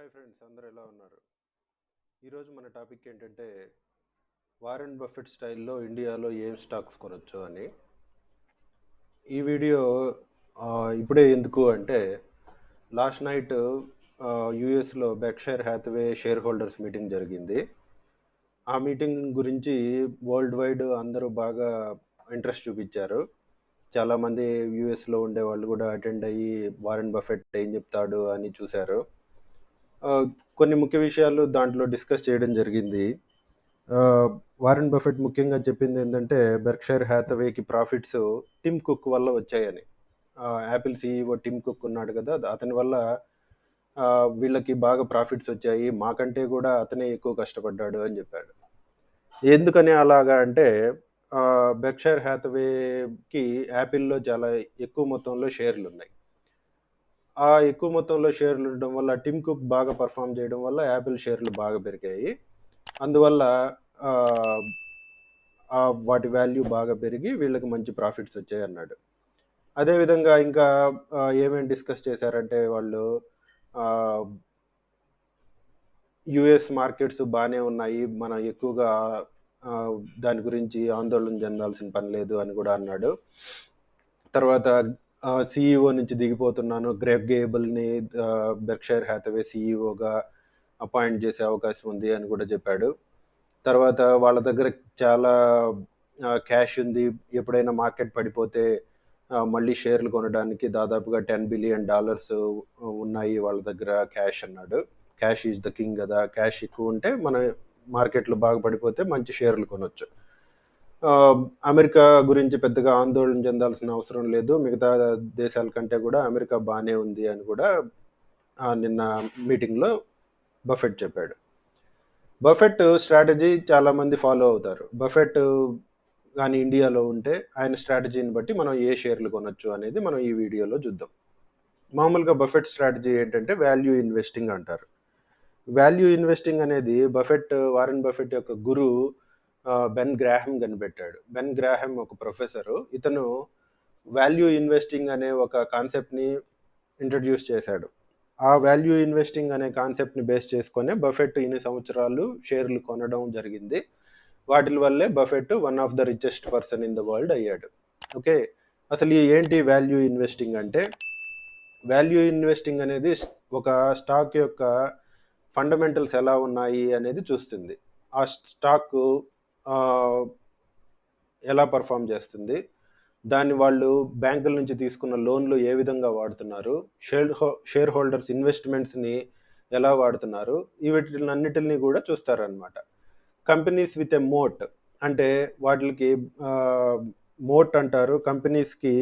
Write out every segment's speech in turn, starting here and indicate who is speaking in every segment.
Speaker 1: Hi friends, అందరూ ఎలా ఉన్నారు? ఈరోజు మన టాపిక్ ఏంటంటే వారెన్ బఫెట్ స్టైల్లో ఇండియాలో ఏం స్టాక్స్ కొనొచ్చు అని. ఈ వీడియో ఆ, ఇప్పుడే ఎందుకు అంటే లాస్ట్ నైట్ యుఎస్లో బెర్క్షైర్ హ్యాథవే షేర్ హోల్డర్స్ మీటింగ్ జరిగింది. ఆ మీటింగ్ గురించి వరల్డ్ వైడ్ అందరూ బాగా ఇంట్రెస్ట్ చూపించారు. చాలామంది యుఎస్లో ఉండే వాళ్ళు కూడా అటెండ్ అయ్యి వారెన్ బఫెట్ ఏం చెప్తాడు అని చూశారు. ఆ, కొన్ని ముఖ్య విషయాలు దాంట్లో డిస్కస్ చేయడం జరిగింది. ఆ, వారెన్ బఫెట్ ముఖ్యంగా చెప్పింది ఏంటంటే బెర్క్షైర్ హ్యాథవేకి ప్రాఫిట్స్ టిమ్ కుక్ వల్ల వచ్చాయని. యాపిల్ సీఈఓ టిమ్ కుక్ ఉన్నాడు కదా, అతని వల్ల ఆ, వీళ్ళకి బాగా ప్రాఫిట్స్ వచ్చాయి, మాకంటే కూడా అతనే ఎక్కువ కష్టపడ్డాడు అని చెప్పాడు. ఎందుకని అలాగా అంటే బెర్క్షైర్ హ్యాథవేకి యాపిల్లో చాలా ఎక్కువ మొత్తంలో షేర్లు ఉన్నాయి. ఆ ఎక్కువ మొత్తంలో షేర్లు ఉండడం వల్ల టిమ్ కుక్ బాగా పర్ఫామ్ చేయడం వల్ల యాపిల్ షేర్లు బాగా పెరిగాయి. అందువల్ల ఆ, వాటి వాల్యూ బాగా పెరిగి వీళ్ళకి మంచి ప్రాఫిట్స్ వచ్చాయి అన్నాడు. అదేవిధంగా ఇంకా ఏమేమి డిస్కస్ చేశారంటే వాళ్ళు యుఎస్ మార్కెట్స్ బాగానే ఉన్నాయి, మనం ఎక్కువగా ఆ, దాని గురించి ఆందోళన చెందాల్సిన పని లేదు అని కూడా అన్నాడు. తర్వాత సిఈఓ నుంచి దిగిపోతున్నాను, గ్రెగ్ గేబుల్ని బెర్క్షైర్ హ్యాథవే సిఈఓగా అపాయింట్ చేసే అవకాశం ఉంది అని కూడా చెప్పాడు. తర్వాత వాళ్ళ దగ్గర చాలా క్యాష్ ఉంది, ఎప్పుడైనా మార్కెట్ పడిపోతే మళ్ళీ షేర్లు కొనడానికి దాదాపుగా $10 బిలియన్ ఉన్నాయి వాళ్ళ దగ్గర క్యాష్ అన్నాడు. క్యాష్ ఈజ్ ద కింగ్ కదా, క్యాష్ ఎక్కువ ఉంటే మన మార్కెట్లు బాగా పడిపోతే మంచి షేర్లు కొనొచ్చు. ఆ, అమెరికా గురించి పెద్దగా ఆందోళన చెందాల్సిన అవసరం లేదు, మిగతా దేశాల కంటే కూడా అమెరికా బాగానే ఉంది అని కూడా నిన్న మీటింగ్లో బఫెట్ చెప్పాడు. బఫెట్ స్ట్రాటజీ చాలామంది ఫాలో అవుతారు. బఫెట్ కానీ ఇండియాలో ఉంటే ఆయన స్ట్రాటజీని బట్టి మనం ఏ షేర్లు కొనొచ్చు అనేది మనం ఈ వీడియోలో చూద్దాం. మామూలుగా బఫెట్ స్ట్రాటజీ ఏంటంటే వాల్యూ ఇన్వెస్టింగ్ అంటారు. వాల్యూ ఇన్వెస్టింగ్ అనేది వారెన్ బఫెట్ యొక్క గురువు బెన్ గ్రాహం కనిపెట్టాడు. బెన్ గ్రాహం ఒక ప్రొఫెసరు. ఇతను వాల్యూ ఇన్వెస్టింగ్ అనే ఒక కాన్సెప్ట్ని ఇంట్రడ్యూస్ చేశాడు. ఆ వాల్యూ ఇన్వెస్టింగ్ అనే కాన్సెప్ట్ని బేస్ చేసుకొని బఫెట్ ఇన్ని సంవత్సరాలు షేర్లు కొనడం జరిగింది. వాటి వల్లే Buffett one of the richest person in the world అయ్యాడు. ఓకే, అసలు ఏంటి వాల్యూ ఇన్వెస్టింగ్ అంటే? వాల్యూ ఇన్వెస్టింగ్ అనేది ఒక స్టాక్ యొక్క ఫండమెంటల్స్ ఎలా ఉన్నాయి అనేది చూస్తుంది. ఆ స్టాక్ ఎలా పర్ఫామ్ చేస్తుంది, దాన్ని వాళ్ళు బ్యాంకుల నుంచి తీసుకున్న లోన్లు ఏ విధంగా వాడుతున్నారు, షేర్ హోల్డర్స్ ఇన్వెస్ట్మెంట్స్ని ఎలా వాడుతున్నారు, వీటినన్నిటిని కూడా చూస్తారనమాట. కంపెనీస్ విత్ ఎ మోట్ అంటే వాటికి మోట్ అంటారు. కంపెనీస్కి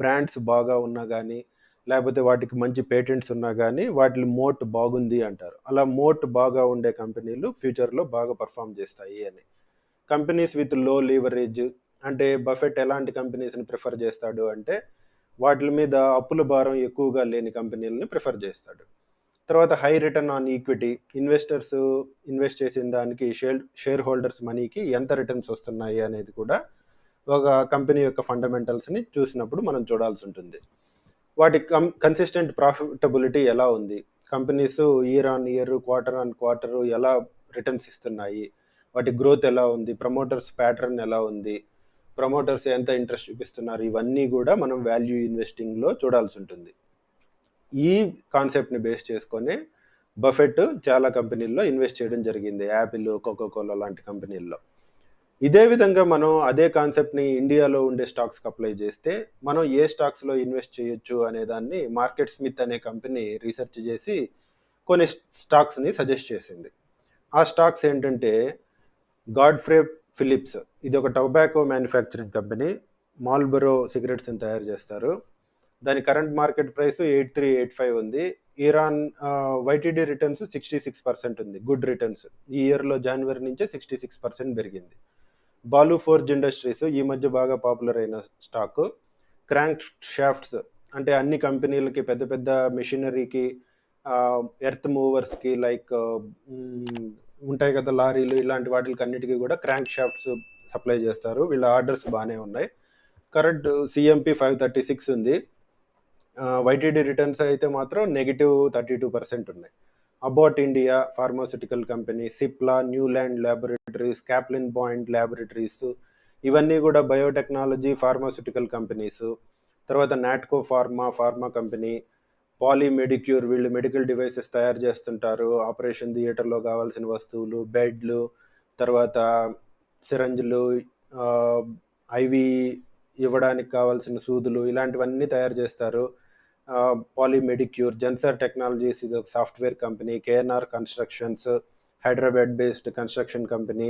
Speaker 1: బ్రాండ్స్ బాగా ఉన్నా కానీ, లేకపోతే వాటికి మంచి పేటెంట్స్ ఉన్నా కానీ వాటి మోట్ బాగుంది అంటారు. అలా మోట్ బాగా ఉండే కంపెనీలు ఫ్యూచర్లో బాగా పర్ఫామ్ చేస్తాయి అని. కంపెనీస్ విత్ లో లీవరేజ్ అంటే బఫెట్ ఎలాంటి కంపెనీస్ని ప్రిఫర్ చేస్తాడు అంటే వాటి మీద అప్పుల భారం ఎక్కువగా లేని కంపెనీలని ప్రిఫర్ చేస్తాడు. తర్వాత high return on equity, investors invest చేసిన దానికి షేర్ హోల్డర్స్ మనీకి ఎంత రిటర్న్స్ వస్తున్నాయి అనేది కూడా ఒక కంపెనీ యొక్క ఫండమెంటల్స్ని చూసినప్పుడు మనం చూడాల్సి ఉంటుంది. వాటి కన్సిస్టెంట్ ప్రాఫిటబిలిటీ ఎలా ఉంది, companies year on year, quarter on quarter ఎలా రిటర్న్స్ ఇస్తున్నాయి, వాటి గ్రోత్ ఎలా ఉంది, ప్రమోటర్స్ ప్యాటర్న్ ఎలా ఉంది, ప్రమోటర్స్ ఎంత ఇంట్రెస్ట్ చూపిస్తున్నారు, ఇవన్నీ కూడా మనం వాల్యూ ఇన్వెస్టింగ్లో చూడాల్సి ఉంటుంది. ఈ కాన్సెప్ట్ని బేస్ చేసుకొని బఫెట్ చాలా కంపెనీల్లో ఇన్వెస్ట్ చేయడం జరిగింది, యాపిల్, కోకోకోలా లాంటి కంపెనీల్లో. ఇదే విధంగా మనం అదే కాన్సెప్ట్ని ఇండియాలో ఉండే స్టాక్స్కి అప్లై చేస్తే మనం ఏ స్టాక్స్లో ఇన్వెస్ట్ చేయొచ్చు అనే దాన్ని మార్కెట్ స్మిత్ అనే కంపెనీ రీసెర్చ్ చేసి కొన్ని స్టాక్స్ని సజెస్ట్ చేసింది. ఆ స్టాక్స్ ఏంటంటే గాడ్ఫ్రే ఫిలిప్స్, ఇది ఒక టొబాకో మ్యానుఫ్యాక్చరింగ్ కంపెనీ. మాల్బరో సిగరెట్స్ని తయారు చేస్తారు. దాని కరెంట్ మార్కెట్ ప్రైస్ 8385 ఉంది. ఇరాన్ వైటీడీ రిటర్న్స్ 66% ఉంది, గుడ్ రిటర్న్స్. ఈ ఇయర్లో జనవరి నుంచే 66% పెరిగింది. బాలు ఫోర్జ్ ఇండస్ట్రీస్ ఈ మధ్య బాగా పాపులర్ అయిన స్టాక్. క్రాంక్ షాఫ్ట్స్ అంటే అన్ని కంపెనీలకి, పెద్ద పెద్ద మెషినరీకి, ఎర్త్ మూవర్స్కి, లైక్ ఉంటాయి కదా లారీలు, ఇలాంటి వాటికి అన్నిటికీ కూడా క్రాంక్ షాఫ్ట్స్ సప్లై చేస్తారు. వీళ్ళ ఆర్డర్స్ బాగానే ఉన్నాయి. కరెంట్ సిఎంపి 536 ఉంది. వైటీడీ రిటర్న్స్ అయితే మాత్రం -32% ఉన్నాయి. About India pharmaceutical company, Cipla, Neuland Laboratories, Caplin Point Laboratories, ఇవన్నీ కూడా బయోటెక్నాలజీ ఫార్మాస్యూటికల్ కంపెనీస్. తర్వాత నాట్కో ఫార్మా కంపెనీ, పాలీ మెడిక్యూర్, వీళ్ళు మెడికల్ డివైసెస్ తయారు చేస్తుంటారు. ఆపరేషన్ థియేటర్లో కావాల్సిన వస్తువులు, బెడ్లు, తర్వాత సిరంజ్లు, ఐవి ఇవ్వడానికి కావాల్సిన సూదులు, ఇలాంటివన్నీ తయారు చేస్తారు. పాలీ మెడిక్యూర్, జెన్సర్ టెక్నాలజీస్, ఇది ఒక software company. KNR Constructions, Hyderabad based construction company.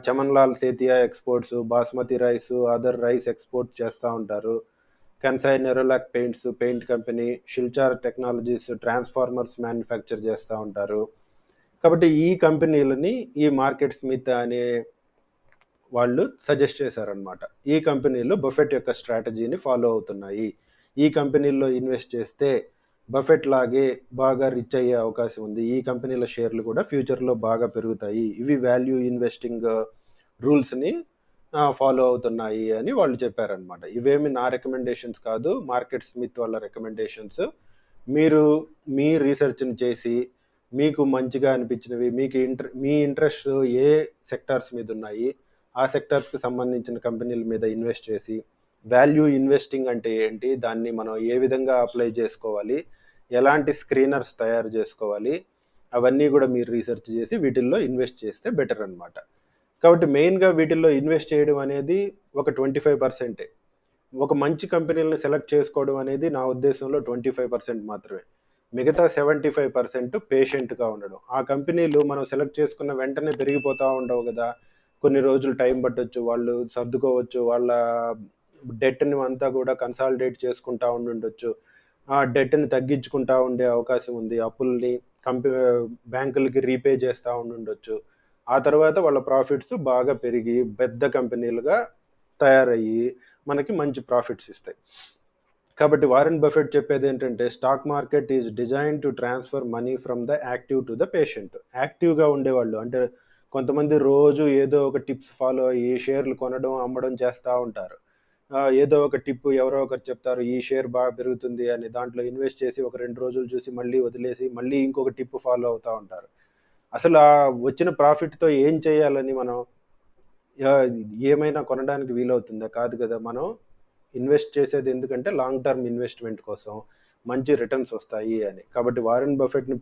Speaker 1: Chamanlal Setia Exports, basmati rice, other rice export చేస్తూ ఉంటారు. Kansai Nerolac Paints, paint company. Shilchar Technologies, transformers manufacture చేస్తూ ఉంటారు. కాబట్టి ఈ కంపెనీలని ఈ మార్కెట్ స్మిత్ అనే వాళ్ళు సజెస్ట్ చేశారనమాట. ఈ కంపెనీలు బఫెట్ యొక్క స్ట్రాటజీని ఫాలో అవుతున్నాయి. ఈ కంపెనీల్లో ఇన్వెస్ట్ చేస్తే బఫెట్ లాగే బాగా రిచ్ అయ్యే అవకాశం ఉంది. ఈ కంపెనీల షేర్లు కూడా ఫ్యూచర్లో బాగా పెరుగుతాయి. ఇవి వాల్యూ ఇన్వెస్టింగ్ రూల్స్ని ఫాలో అవుతున్నాయి అని వాళ్ళు చెప్పారనమాట. ఇవేమి నా రికమెండేషన్స్ కాదు, మార్కెట్ స్మిత్ వాళ్ళ రికమెండేషన్స్. మీరు మీ రీసెర్చ్ని చేసి మీకు మంచిగా అనిపించినవి, మీ ఇంట్రెస్ట్ ఏ సెక్టార్స్ మీద ఉన్నాయి, ఆ సెక్టార్స్కి సంబంధించిన కంపెనీల మీద ఇన్వెస్ట్ చేసి, వాల్యూ ఇన్వెస్టింగ్ అంటే ఏంటి, దాన్ని మనం ఏ విధంగా అప్లై చేసుకోవాలి, ఎలాంటి స్క్రీనర్స్ తయారు చేసుకోవాలి, అవన్నీ కూడా మీరు రీసెర్చ్ చేసి వీటిల్లో ఇన్వెస్ట్ చేస్తే బెటర్ అనమాట. కాబట్టి మెయిన్గా వీటిల్లో ఇన్వెస్ట్ చేయడం అనేది ఒక 25%. ఒక మంచి కంపెనీలను సెలెక్ట్ చేసుకోవడం అనేది నా ఉద్దేశంలో 25% మాత్రమే. మిగతా 75% పేషెంట్గా ఉండడం. ఆ కంపెనీలు మనం సెలెక్ట్ చేసుకున్న వెంటనే పెరిగిపోతూ ఉండవు కదా, కొన్ని రోజులు టైం పట్టొచ్చు, వాళ్ళు సర్దుకోవచ్చు, వాళ్ళ డెట్ని అంతా కూడా కన్సాలిడేట్ చేసుకుంటూ ఉండొచ్చు, ఆ డెట్ని తగ్గించుకుంటూ ఉండే అవకాశం ఉంది, అప్పుల్ని బ్యాంకులకి రీపే చేస్తూ ఉండొచ్చు. ఆ తర్వాత వాళ్ళ ప్రాఫిట్స్ బాగా పెరిగి పెద్ద కంపెనీలుగా తయారయ్యి మనకి మంచి ప్రాఫిట్స్ ఇస్తాయి. కాబట్టి వారెన్ బఫెట్ చెప్పేది ఏంటంటే, stock market is design to transfer money from the active to the patient. యాక్టివ్గా ఉండేవాళ్ళు అంటే కొంతమంది రోజు ఏదో ఒక టిప్స్ ఫాలో అయ్యి షేర్లు కొనడం అమ్మడం చేస్తూ ఉంటారు. ఏదో ఒక టిప్ ఎవరో ఒకరు చెప్తారు, ఈ షేర్ బాగా పెరుగుతుంది అని, దాంట్లో ఇన్వెస్ట్ చేసి ఒక 2 రోజులు చూసి మళ్ళీ వదిలేసి మళ్ళీ ఇంకొక టిప్ ఫాలో అవుతూ ఉంటారు. అసలు ఆ వచ్చిన ప్రాఫిట్తో ఏం చేయాలని మనం ఏమైనా కొనడానికి వీలవుతుందా? కాదు కదా. మనం ఇన్వెస్ట్ చేసేది ఎందుకంటే లాంగ్ టర్మ్ ఇన్వెస్ట్మెంట్ కోసం, మంచి రిటర్న్స్ వస్తాయి అని. కాబట్టి వారెన్ బఫెట్ని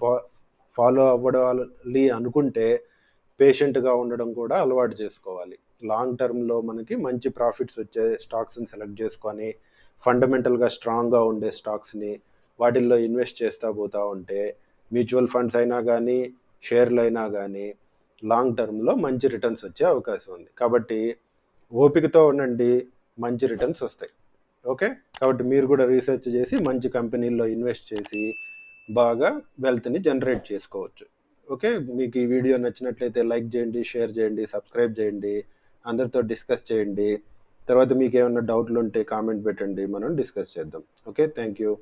Speaker 1: ఫాలో అవ్వాలి అనుకుంటే పేషెంట్గా ఉండడం కూడా అలవాటు చేసుకోవాలి. లాంగ్ టర్మ్లో మనకి మంచి ప్రాఫిట్స్ వచ్చే స్టాక్స్ని సెలెక్ట్ చేసుకొని ఫండమెంటల్గా స్ట్రాంగ్గా ఉండే స్టాక్స్ని వాటిల్లో ఇన్వెస్ట్ చేస్తూ పోతూ ఉంటే మ్యూచువల్ ఫండ్స్ అయినా కానీ షేర్లు అయినా కానీ లాంగ్ టర్మ్లో మంచి రిటర్న్స్ వచ్చే అవకాశం ఉంది. కాబట్టి ఓపికతో ఉండండి, మంచి రిటర్న్స్ వస్తాయి. ఓకే, కాబట్టి మీరు కూడా రీసెర్చ్ చేసి మంచి కంపెనీల్లో ఇన్వెస్ట్ చేసి బాగా వెల్త్ని జనరేట్ చేసుకోవచ్చు. ఓకే, మీకు ఈ వీడియో నచ్చినట్లయితే లైక్ చేయండి, షేర్ చేయండి, సబ్స్క్రైబ్ చేయండి, అందరితో డిస్కస్ చేయండి. తర్వాత మీకు ఏమైనా డౌట్లు ఉంటే కామెంట్ పెట్టండి, మనం డిస్కస్ చేద్దాం. Okay, thank you.